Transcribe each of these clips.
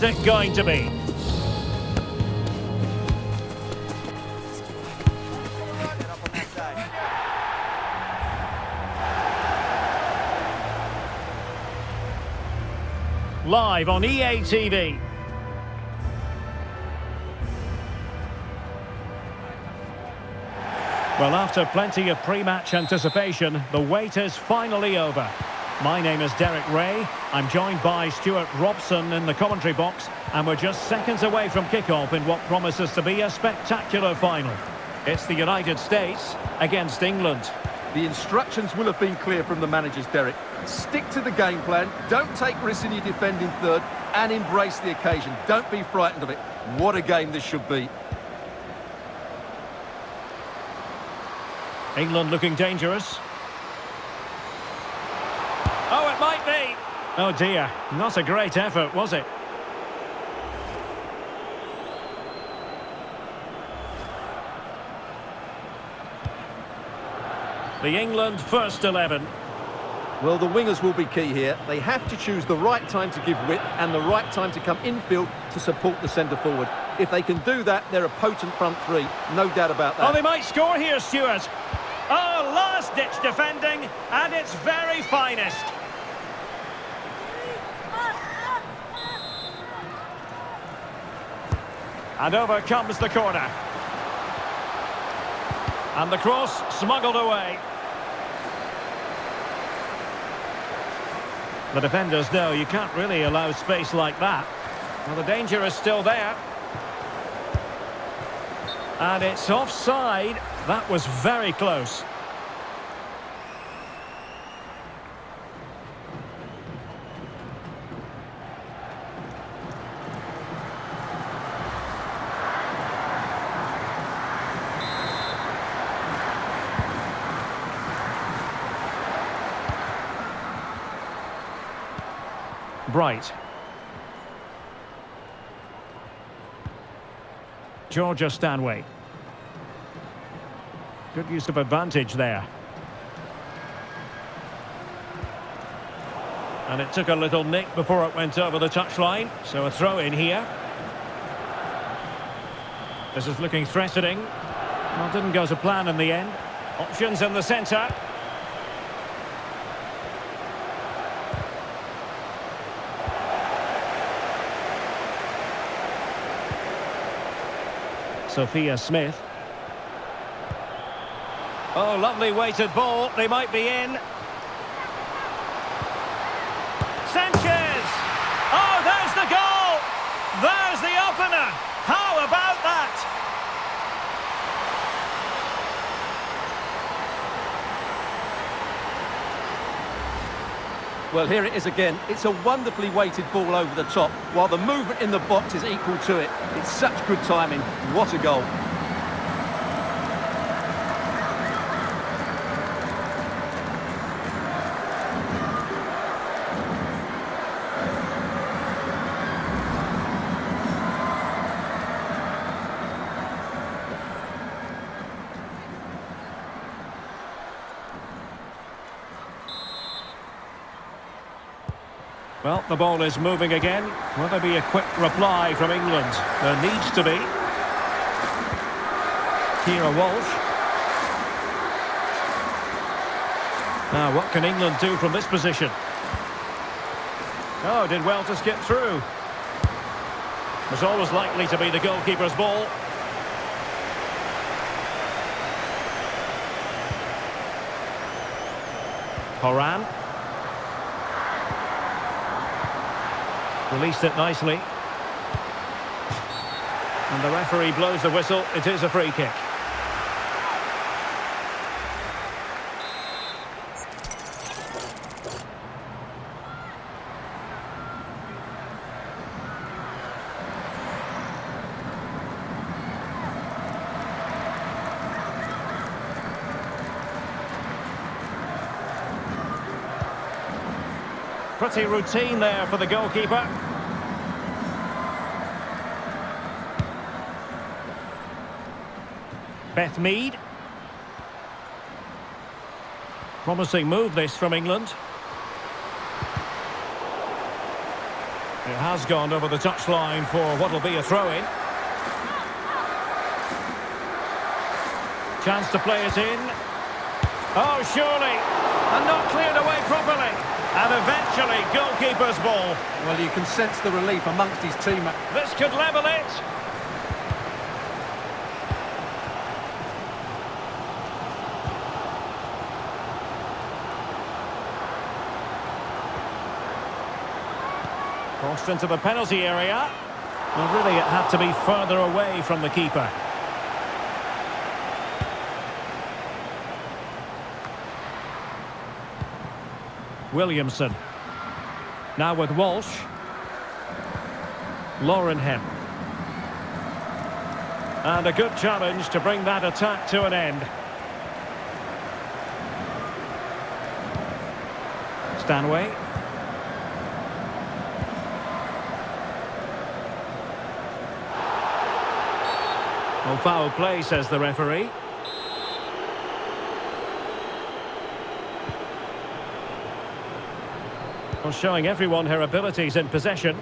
it going to be? Live on EA TV. Well, after plenty of pre-match anticipation, the wait is finally over. My name is Derek Ray. I'm joined by Stuart Robson in the commentary box, and we're just seconds away from kickoff in what promises to be a spectacular final. It's the United States against England. The instructions will have been clear from the managers, Derek. Stick to the game plan, don't take risks in your defending third, and embrace the occasion. Don't be frightened of it. What a game this should be. England looking dangerous. Oh, it might be. Oh dear, not a great effort, was it? The England first 11. Well, the wingers will be key here. They have to choose the right time to give width and the right time to come infield to support the centre forward. If they can do that, they're a potent front three. No doubt about that. Oh, they might score here, Stuart. Oh, last-ditch defending at its very finest. And over comes the corner. And the cross smuggled away. The defenders know you can't really allow space like that. Well, the danger is still there. And it's offside. That was very close. Bright. Georgia Stanway. Good use of advantage there. And it took a little nick before it went over the touchline, so a throw in here. This is looking threatening. Well, didn't go to plan in the end. Options in the centre. Sophia Smith. Oh, lovely weighted ball. They might be in. Sanchez! Oh, there's the goal! There's the opener! How about that? Well, here it is again. It's a wonderfully weighted ball over the top, while the movement in the box is equal to it. It's such good timing. What a goal. Well, the ball is moving again. Will there be a quick reply from England? There needs to be. Kira Walsh. Now, what can England do from this position? Oh, did well to skip through. Was always likely to be the goalkeeper's ball. Horan. Released it nicely. And the referee blows the whistle. It is a free kick. Pretty routine there for the goalkeeper. Beth Mead. Promising move this from England. It has gone over the touchline for what will be a throw-in. Chance to play it in. Oh, surely. And not cleared away properly. And eventually, goalkeeper's ball. Well, you can sense the relief amongst his teammates. This could level it. Crossed into the penalty area. Well, really, it had to be further away from the keeper. Williamson. Now with Walsh. Lauren Hemp. And a good challenge to bring that attack to an end. Stanway. Well, foul play, says the referee. Well, showing everyone her abilities in possession.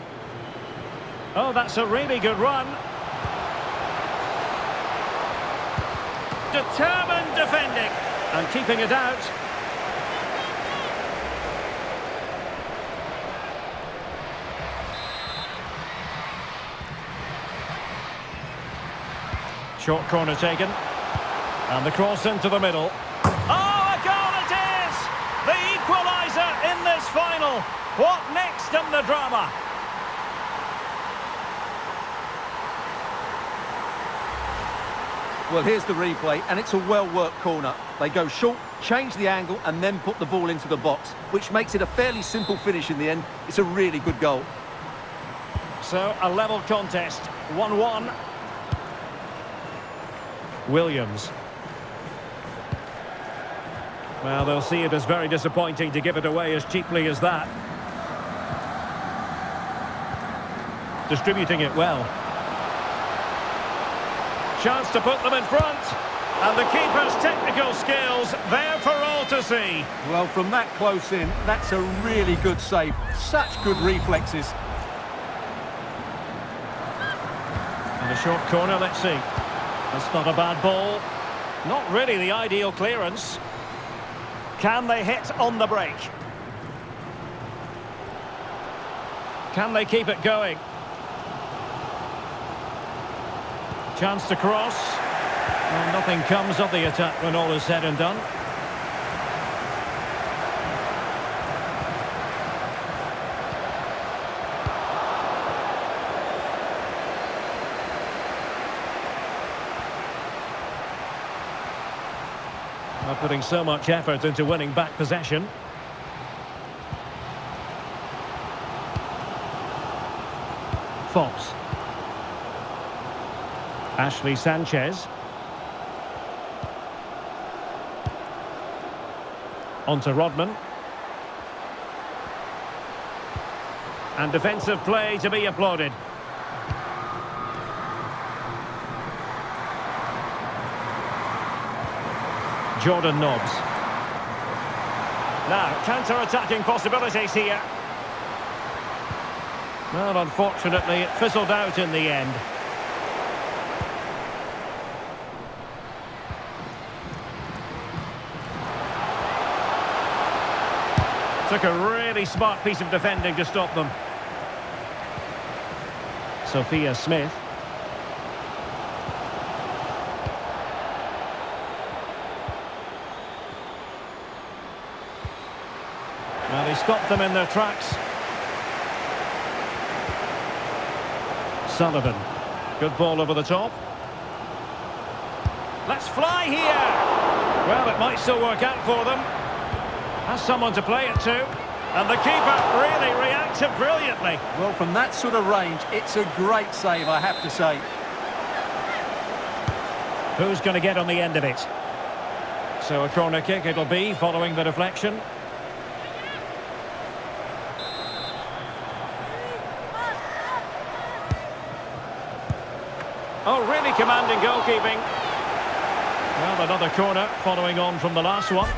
Oh, that's a really good run. Determined defending and keeping it out. Short corner taken. And the cross into the middle. Oh, a goal it is! The equaliser in this final. What next in the drama? Well, here's the replay, and it's a well-worked corner. They go short, change the angle, and then put the ball into the box, which makes it a fairly simple finish in the end. It's a really good goal. So, a level contest, 1-1. Williams. Well, they'll see it as very disappointing to give it away as cheaply as that. Distributing it well. Chance to put them in front. And the keeper's technical skills there for all to see. Well, from that close in, that's a really good save. Such good reflexes. And a short corner, let's see. That's not a bad ball. Not really the ideal clearance. Can they hit on the break? Can they keep it going? Chance to cross. Well, nothing comes of the attack when all is said and done. They're putting so much effort into winning back possession. Fox. Ashley Sanchez. On to Rodman. And defensive play to be applauded. Jordan Nobbs. Now, counter-attacking possibilities here. Well, unfortunately, it fizzled out in the end. Took a really smart piece of defending to stop them. Sophia Smith. Well, he stopped them in their tracks. Sullivan. Good ball over the top. Let's fly here! Well, it might still work out for them. Has someone to play it to. And the keeper really reacted brilliantly. Well, from that sort of range, it's a great save, I have to say. Who's going to get on the end of it? So a corner kick it'll be, following the deflection. Oh, really commanding goalkeeping. Well, another corner following on from the last one.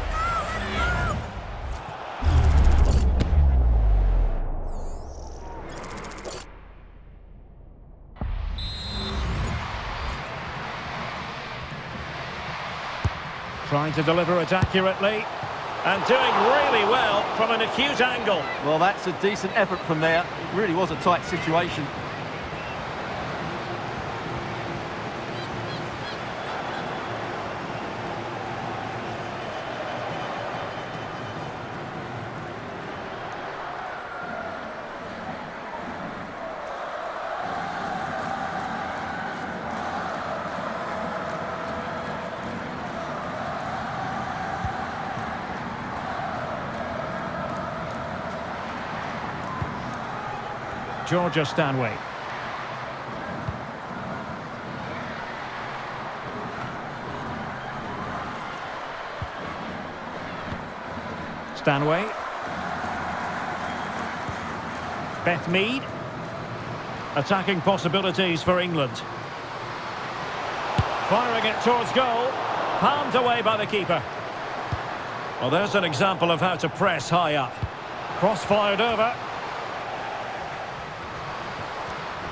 Trying to deliver it accurately. And doing really well from an acute angle. Well, that's a decent effort from there. It really was a tight situation. Georgia Stanway. Stanway. Beth Mead. Attacking possibilities for England. Firing it towards goal. Palmed away by the keeper. Well, there's an example of how to press high up. Cross fired over.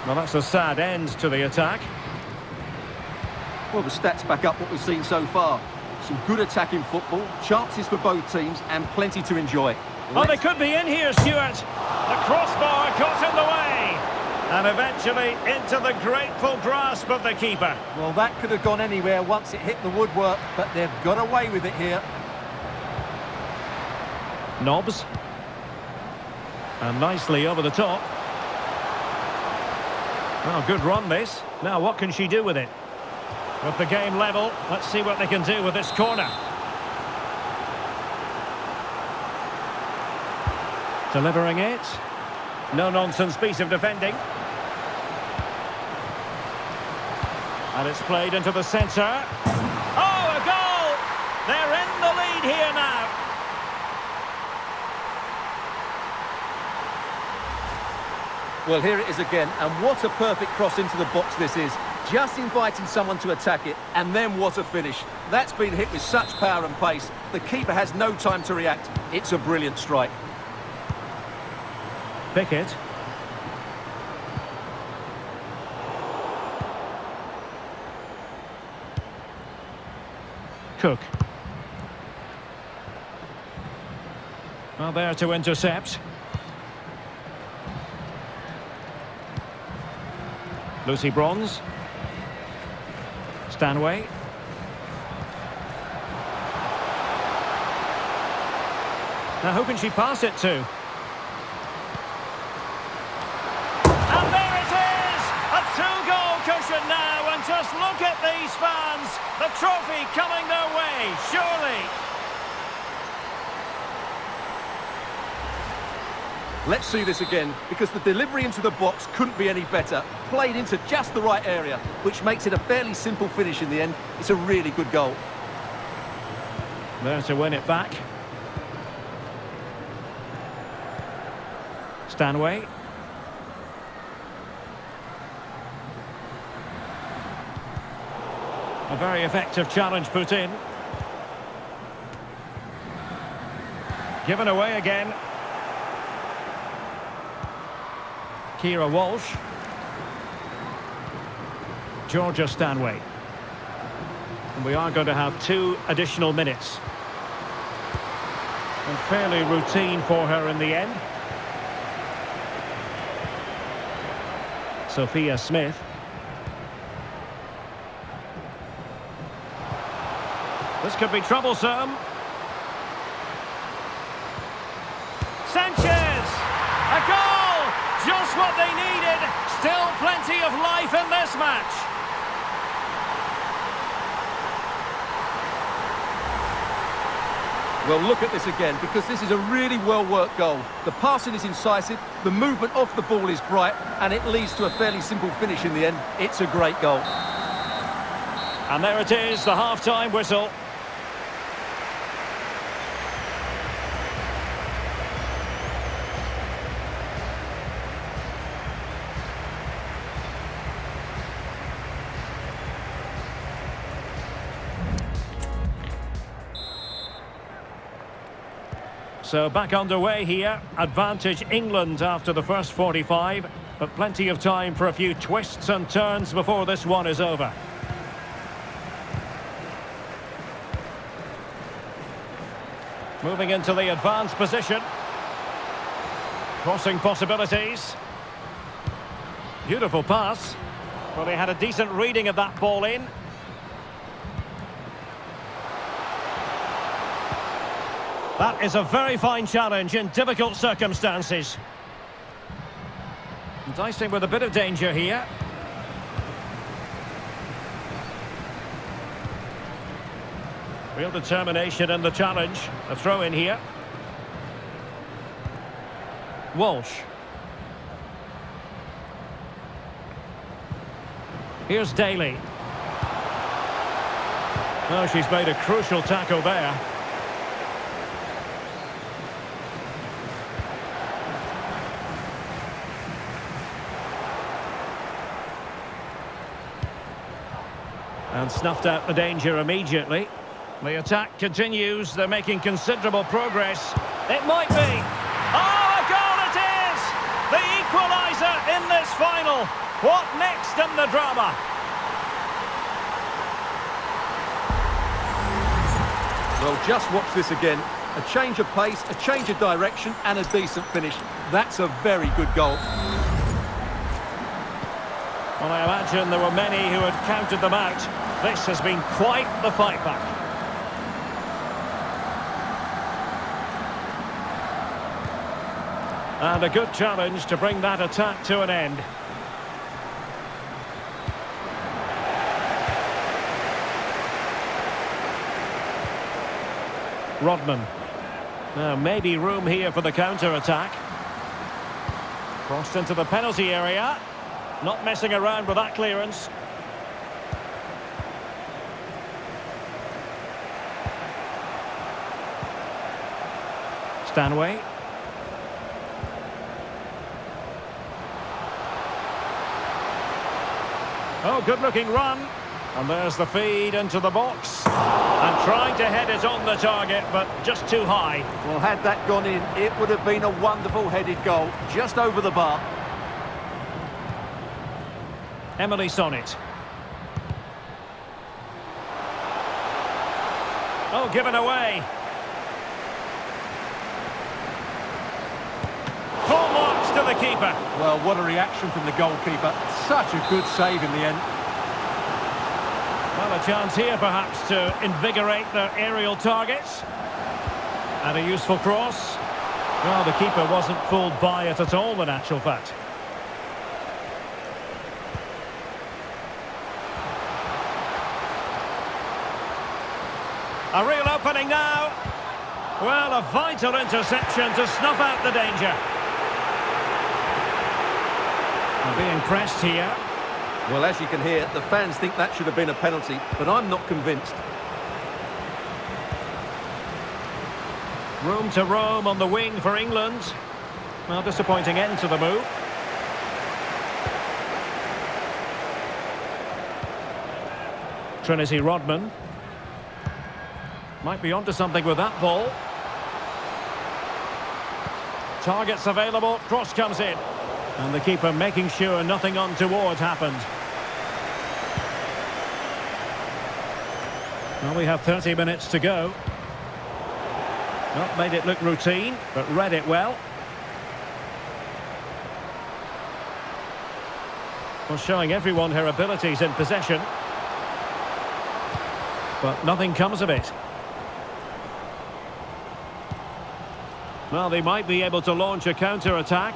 Well, that's a sad end to the attack. Well, the stats back up what we've seen so far. Some good attacking football, chances for both teams, and plenty to enjoy. Oh, they could be in here, Stuart. The crossbar got in the way. And eventually into the grateful grasp of the keeper. Well, that could have gone anywhere once it hit the woodwork, but they've got away with it here. Nobbs. And nicely over the top. Oh, good run this. Now what can she do with it? With the game level, let's see what they can do with this corner. Delivering it. No-nonsense piece of defending. And it's played into the centre. Oh, a goal! They're in the lead here now. Well, here it is again, and what a perfect cross into the box this is. Just inviting someone to attack it, and then what a finish. That's been hit with such power and pace. The keeper has no time to react. It's a brilliant strike. Pickett. Cook. Well, there to intercept. Lucy Bronze. Stanway. Now who can she pass it to? And there it is! A two-goal cushion now, and just look at these fans! The trophy coming their way, surely! Let's see this again, because the delivery into the box couldn't be any better. Played into just the right area, which makes it a fairly simple finish in the end. It's a really good goal. There to win it back. Stanway. A very effective challenge put in. Given away again. Kira Walsh. Georgia Stanway. And we are going to have 2 additional minutes. And fairly routine for her in the end. Sophia Smith. This could be troublesome. Sanchez! A goal! Just what they needed. Still plenty of life in this match. Well, look at this again, because this is a really well-worked goal. The passing is incisive, the movement off the ball is bright, and it leads to a fairly simple finish in the end. It's a great goal. And there it is, the half-time whistle. So back underway here. Advantage England after the first 45, but plenty of time for a few twists and turns before this one is over. Moving into the advanced position. Crossing possibilities. Beautiful pass. Well, he had a decent reading of that ball in. That is a very fine challenge in difficult circumstances. Dicing with a bit of danger here. Real determination in the challenge. A throw in here. Walsh. Here's Daly. Oh, she's made a crucial tackle there. And snuffed out the danger immediately. The attack continues. They're making considerable progress. It might be. Oh, a goal it is! The equaliser in this final. What next in the drama? Well, just watch this again. A change of pace, a change of direction, and a decent finish. That's a very good goal. Well, I imagine there were many who had counted them out. This has been quite the fight back. And a good challenge to bring that attack to an end. Rodman. Now, maybe room here for the counter-attack. Crossed into the penalty area. Not messing around with that clearance. Stanway. Oh, good-looking run. And there's the feed into the box. And trying to head it on the target, but just too high. Well, had that gone in, it would have been a wonderful headed goal. Just over the bar. Emily Sonnet. Oh, given away. Full marks to the keeper. Well, what a reaction from the goalkeeper. Such a good save in the end. Well, a chance here perhaps to invigorate their aerial targets. And a useful cross. Well, the keeper wasn't fooled by it at all, in actual fact. A real opening now. Well, a vital interception to snuff out the danger. They're being pressed here. Well, as you can hear, the fans think that should have been a penalty, but I'm not convinced. Room to roam on the wing for England. Well, disappointing end to the move. Trinity Rodman. Might be onto something with that ball. Targets available, cross comes in. And the keeper making sure nothing untoward happened. Well, we have 30 minutes to go. Not made it look routine, but read it well. Well, showing everyone her abilities in possession. But nothing comes of it. Well, they might be able to launch a counter-attack.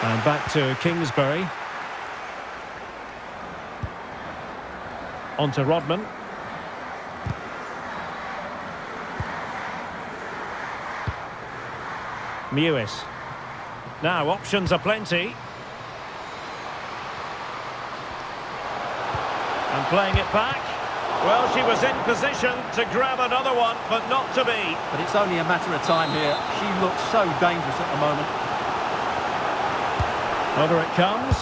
And back to Kingsbury. On to Rodman. Mewis. Now, options are plenty. And playing it back. Well, she was in position to grab another one, but not to be. But it's only a matter of time here. She looks so dangerous at the moment. Over it comes.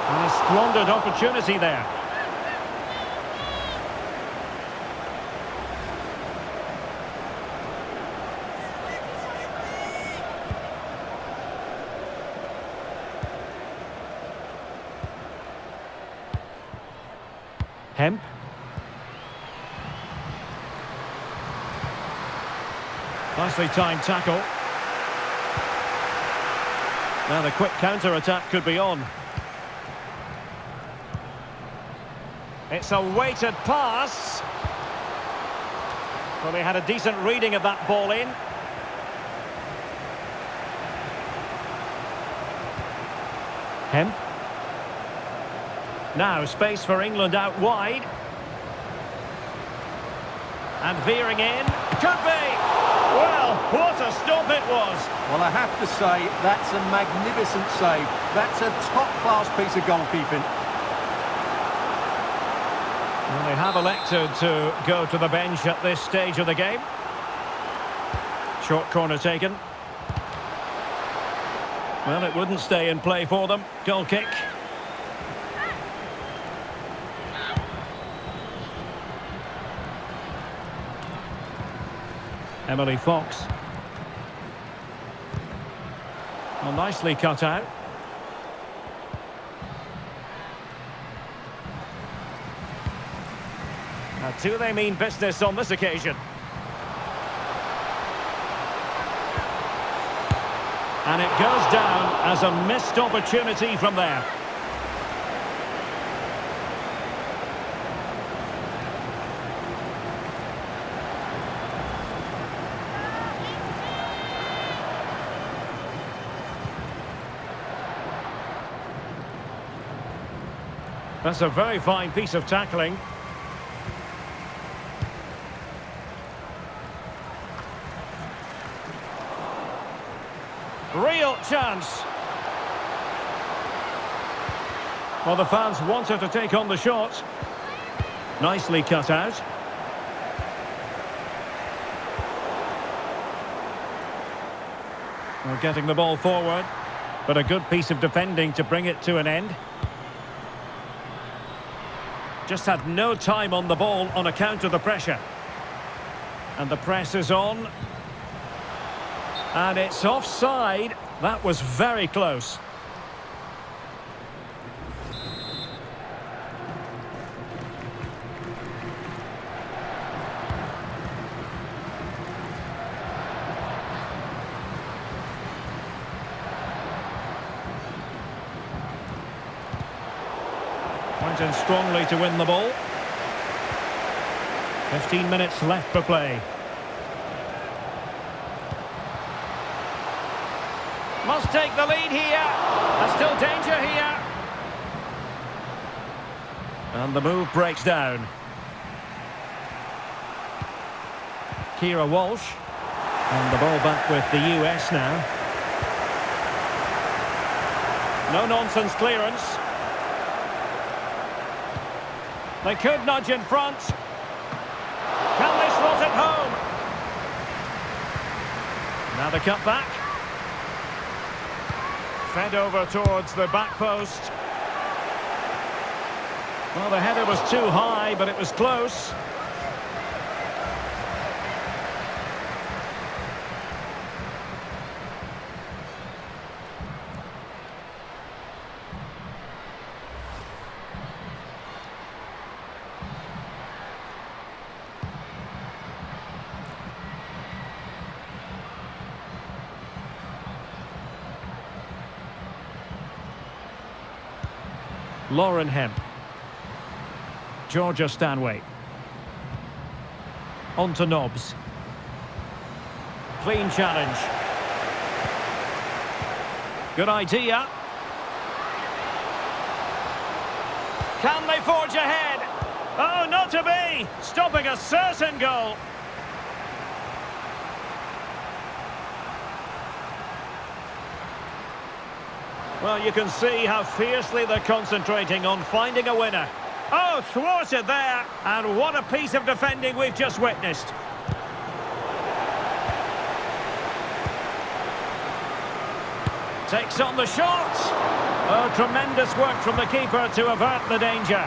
And a squandered opportunity there. Hemp. Nicely timed tackle. Now the quick counter-attack could be on. It's a weighted pass. Well, they had a decent reading of that ball in. Hemp. Now space for England out wide. And veering in. Could be! Well, what a stop it was. Well, I have to say, that's a magnificent save. That's a top-class piece of goalkeeping. Well, they have elected to go to the bench at this stage of the game. Short corner taken. Well, it wouldn't stay in play for them. Goal kick. Emily Fox. Well, nicely cut out. Now, do they mean business on this occasion? And it goes down as a missed opportunity from there. That's a very fine piece of tackling. Real chance. Well, the fans wanted to take on the shot. Nicely cut out. We're getting the ball forward, but a good piece of defending to bring it to an end. Just had no time on the ball on account of the pressure. And the press is on. And it's offside. That was very close. Went in strongly to win the ball. 15 minutes left for play. Must take the lead here. There's still danger here. And the move breaks down. Kira Walsh. And the ball back with the US now. No-nonsense clearance. They could nudge in front. Can they slot it home? Now the cut back. Fed over towards the back post. Well, the header was too high, but it was close. Lauren Hemp. Georgia Stanway. On to Nobbs. Clean challenge. Good idea. Can they forge ahead? Oh, not to be! Stopping a certain goal. Well, you can see how fiercely they're concentrating on finding a winner. Oh, thwarted there. And what a piece of defending we've just witnessed. Takes on the shot. Oh, tremendous work from the keeper to avert the danger.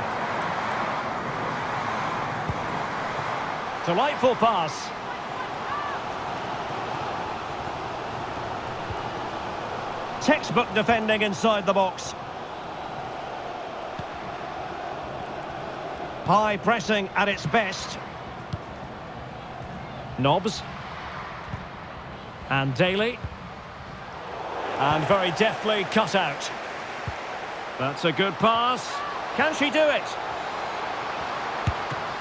Delightful pass. Textbook defending inside the box. High pressing at its best. Nobbs. And Daly. And very deftly cut out. That's a good pass. Can she do it?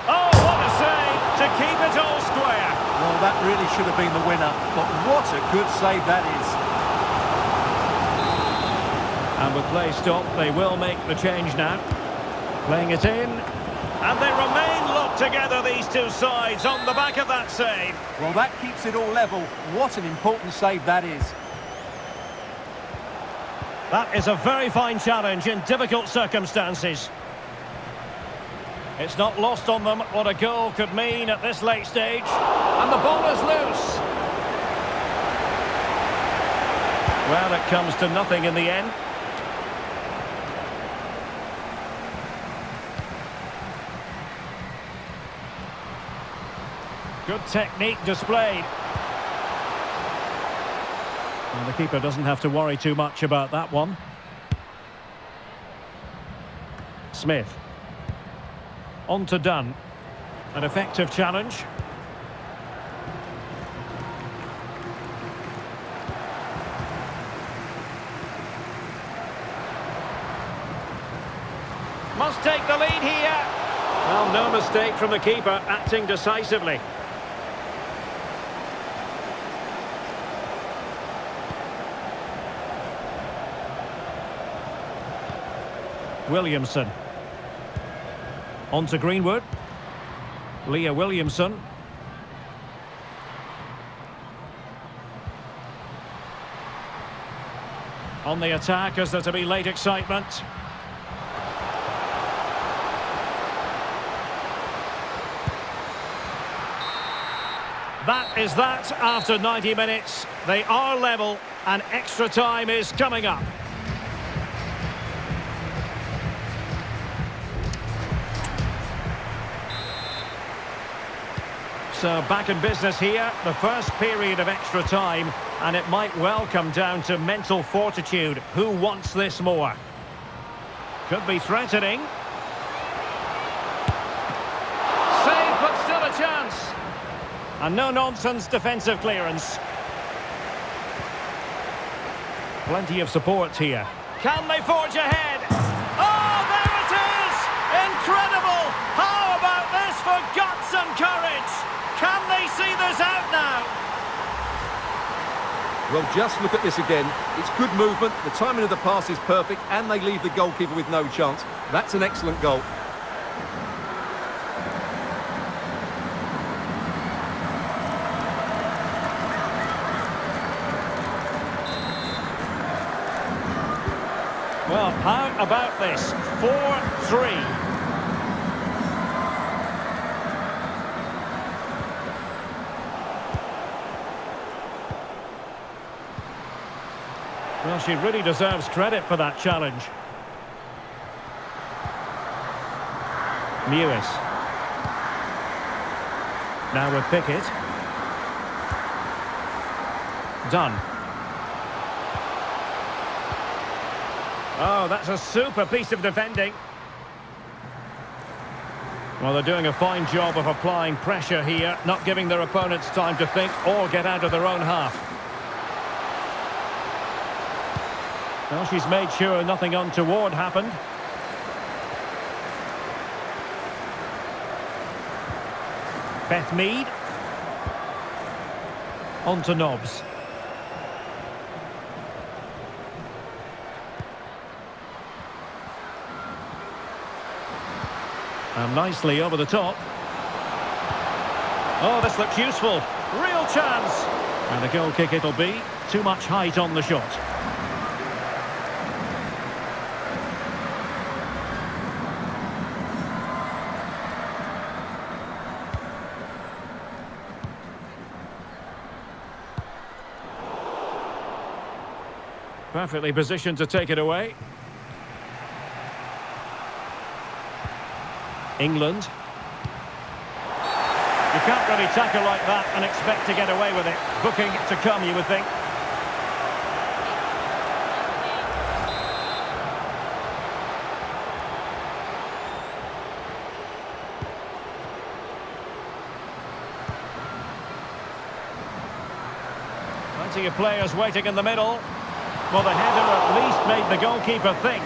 Oh, what a save to keep it all square. Well, that really should have been the winner, but what a good save that is. And with play stopped, they will make the change now. Playing it in. And they remain locked together, these two sides, on the back of that save. Well, that keeps it all level. What an important save that is. That is a very fine challenge in difficult circumstances. It's not lost on them what a goal could mean at this late stage. And the ball is loose. Well, it comes to nothing in the end. Good technique displayed. And the keeper doesn't have to worry too much about that one. Smith. On to Dunn. An effective challenge. Must take the lead here. Well, no mistake from the keeper, acting decisively. Williamson. On to Greenwood. Leah Williamson. On the attack as there to be late excitement. That is that after 90 minutes. They are level and extra time is coming up. So back in business here, the first period of extra time, and it might well come down to mental fortitude. Who wants this more? Could be threatening. Save, but still a chance. And no-nonsense defensive clearance. Plenty of support here. Can they forge ahead? Oh, there it is! Incredible! How about this for guts and courage? Can they see this out now? Well, just look at this again. It's good movement, the timing of the pass is perfect, and they leave the goalkeeper with no chance. That's an excellent goal. Well, how about this? 4-3. Well, she really deserves credit for that challenge. Mewis. Now with Pickett. Dunn. Oh, that's a super piece of defending. Well, they're doing a fine job of applying pressure here, not giving their opponents time to think or get out of their own half. Well, she's made sure nothing untoward happened. Beth Mead. On to Nobbs. And nicely over the top. Oh, this looks useful. Real chance. And a goal kick it'll be. Too much height on the shot. Perfectly positioned to take it away. England. You can't really tackle like that and expect to get away with it. Booking to come, you would think. Plenty of players waiting in the middle. Well, the header at least made the goalkeeper think.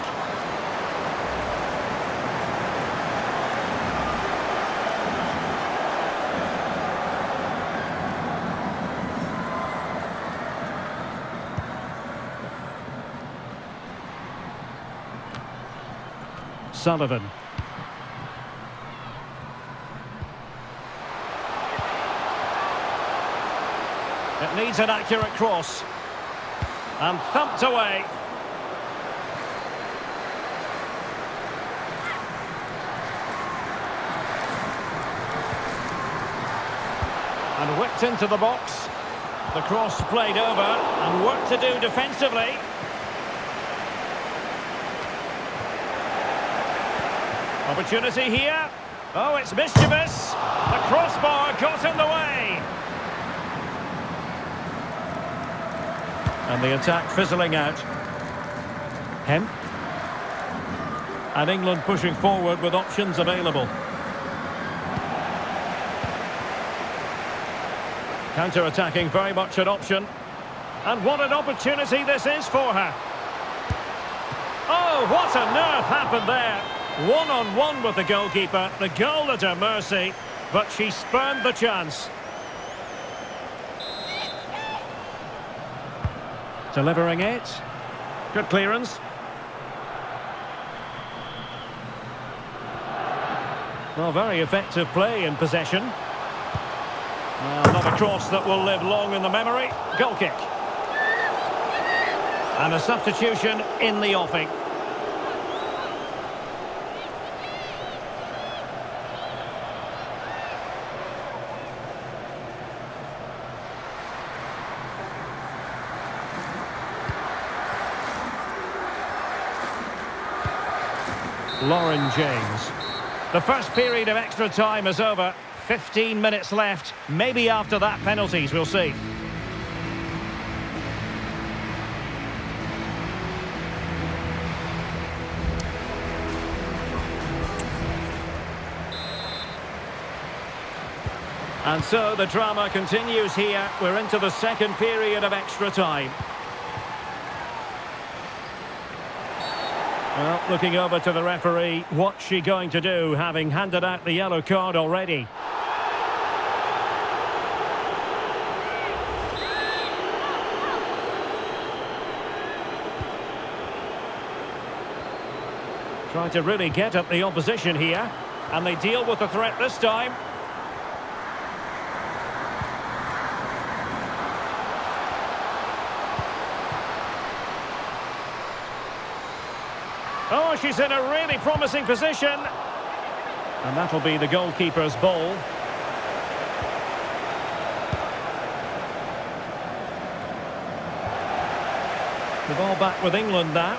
Sullivan. It needs an accurate cross. And thumped away. And whipped into the box. The cross played over and work to do defensively. Opportunity here. Oh, it's mischievous. The crossbar got in the way. And the attack fizzling out. Hemp. And England pushing forward with options available. Counter-attacking, very much an option. And what an opportunity this is for her. Oh, what on earth happened there? One-on-one with the goalkeeper. The goal at her mercy, but she spurned the chance. Delivering it. Good clearance. Well, very effective play in possession. Well, not a cross that will live long in the memory. Goal kick. And a substitution in the offing. Lauren James. The first period of extra time is over. 15 minutes left. Maybe after that, penalties, we'll see. And so the drama continues here. We're into the second period of extra time. Well, looking over to the referee, what's she going to do, having handed out the yellow card already? Trying to really get at the opposition here, and they deal with the threat this time. Oh, she's in a really promising position. And that'll be the goalkeeper's ball. The ball back with England now.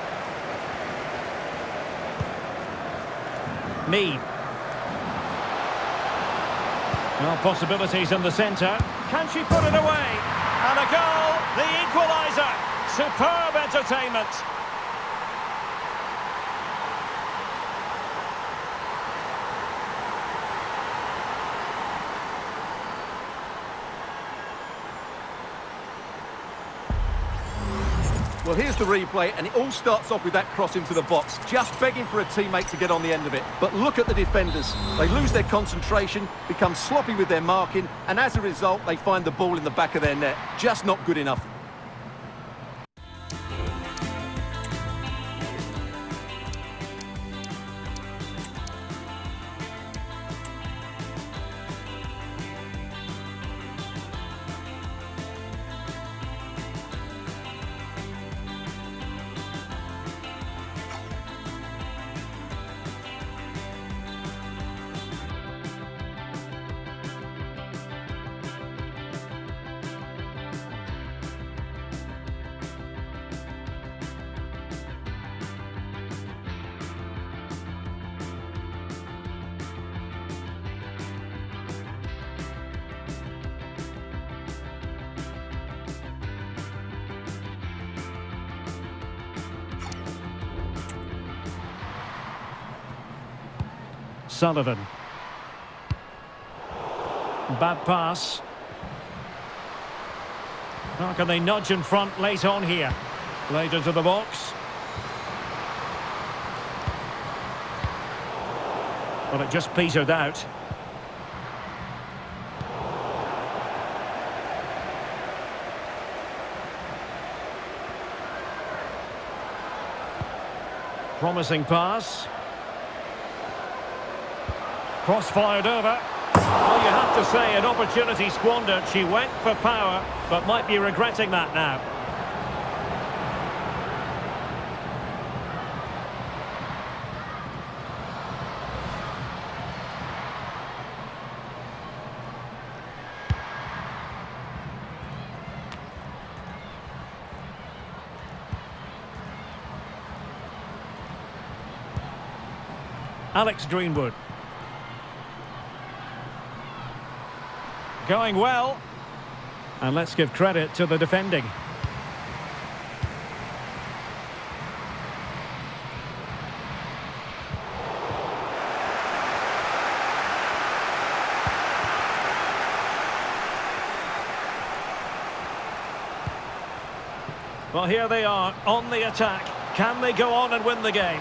Mead. Well, possibilities in the centre. Can she put it away? And a goal, the equaliser. Superb entertainment. Well, here's the replay, and it all starts off with that cross into the box, just begging for a teammate to get on the end of it. But look at the defenders. They lose their concentration, become sloppy with their marking, and as a result, they find the ball in the back of their net. Just not good enough. Sullivan. Bad pass. How can they nudge in front late on here? Late into the box. Well, it just petered out. Promising pass. Cross fired over. Well, you have to say, an opportunity squandered. She went for power, but might be regretting that now. Alex Greenwood. Going well. And let's give credit to the defending. Well, here they are on the attack. Can they go on and win the game?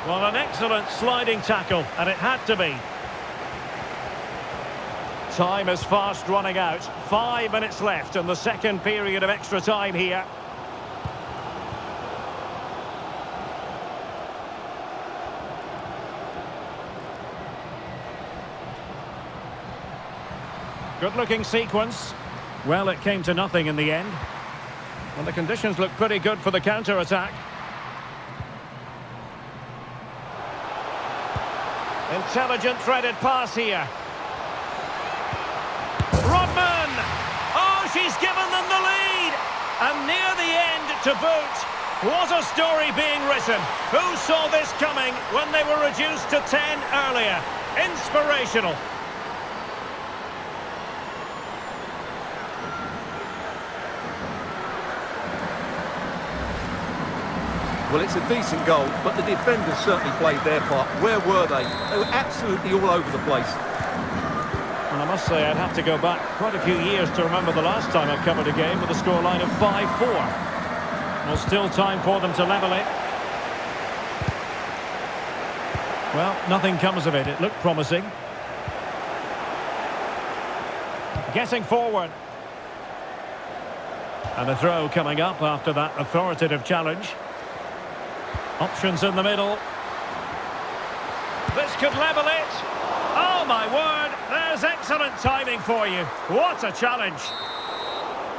Well, an excellent sliding tackle, and it had to be. Time is fast running out. 5 minutes left in the second period of extra time here. Good-looking sequence. Well, it came to nothing in the end. And the conditions look pretty good for the counter-attack. Intelligent threaded pass here. Rodman! Oh, she's given them the lead! And near the end to boot. What a story being written. Who saw this coming when they were reduced to 10 earlier? Inspirational. Well, it's a decent goal, but the defenders certainly played their part. Where were they? They were absolutely all over the place. And I must say, I'd have to go back quite a few years to remember the last time I covered a game with a scoreline of 5-4. Well, still time for them to level it. Well, nothing comes of it. It looked promising. Getting forward. And a throw coming up after that authoritative challenge. Options in the middle. This could level it. Oh, my word. There's excellent timing for you. What a challenge.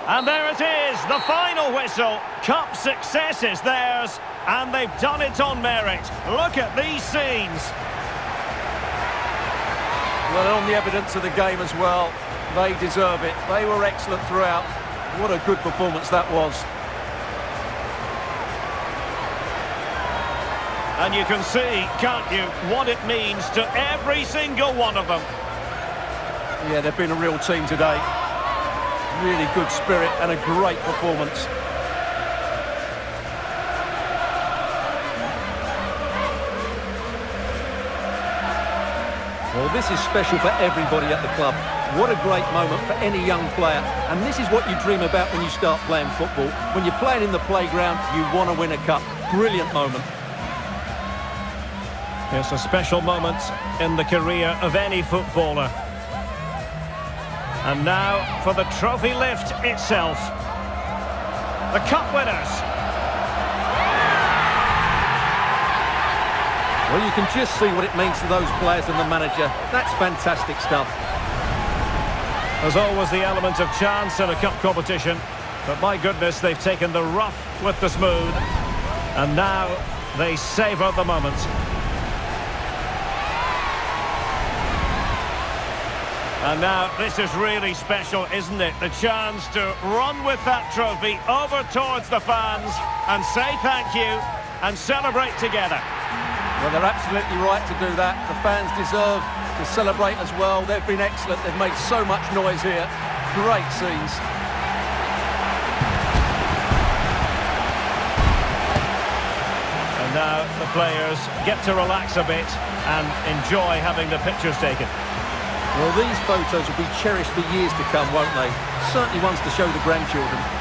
And there it is, the final whistle. Cup success is theirs, and they've done it on merit. Look at these scenes. Well, on the evidence of the game as well, they deserve it. They were excellent throughout. What a good performance that was. And you can see, can't you, what it means to every single one of them. Yeah, they've been a real team today. Really good spirit and a great performance. Well, this is special for everybody at the club. What a great moment for any young player. And this is what you dream about when you start playing football. When you're playing in the playground, you want to win a cup. Brilliant moment. It's a special moment in the career of any footballer. And now for the trophy lift itself. The cup winners. Well, you can just see what it means to those players and the manager. That's fantastic stuff. There's always the element of chance in a cup competition. But my goodness, they've taken the rough with the smooth. And now they savour the moment. And now, this is really special, isn't it? The chance to run with that trophy over towards the fans and say thank you and celebrate together. Well, they're absolutely right to do that. The fans deserve to celebrate as well. They've been excellent. They've made so much noise here. Great scenes. And now the players get to relax a bit and enjoy having the pictures taken. Well, these photos will be cherished for years to come, won't they? Certainly ones to show the grandchildren.